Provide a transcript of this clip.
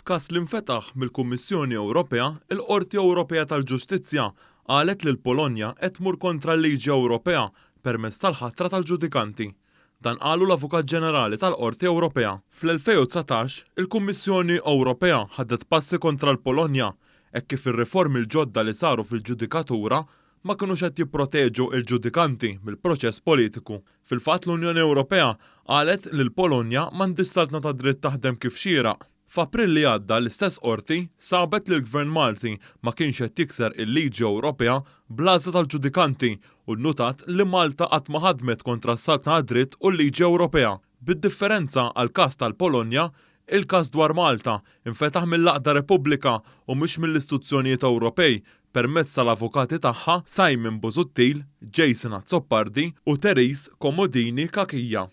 F'każ li nfetaħ mill-Kummissjoni Ewropea, il-Qorti Ewropea tal-Ġustizzja qalet li l-Polonja qed tmur kontra l-liġi Ewropea permezz tal-ħatra tal-ġudikanti. Dan qalu l-Avukat Ġenerali tal-Qorti Ewropea. Fl-2019, il-Kummissjoni Ewropea ħadet passi kontra l-Polonja hekk kif ir-riformi l-ġodda li saru fil-ġudikatura ma kinux qed jipproteġu l-ġudikanti mill-proċess politiku. Fil-fatt l-Unjoni Ewropea qalet li l-Polonja m'għandix saltna ta' dritt taħdem kif xieraq. F'April li għadda l-istess qorti sabet li l-Gvern Malti ma kienx qed jikser il-liġi Ewropea bl-għażla tal-ġudikanti u nnutat li Malta qatt ma ħadmet kontra s-saltna dritt u l-liġi Ewropea. Bid-differenza għal każ tal-Polonja, il-każ dwar Malta infetaħ mill-Aqda Repubblika u mhux mill-istituzzjonijiet Ewropej permezz tal-avukati tagħha Simon Busuttil, Jason Azzoppardi u Therese Komodini Kakija.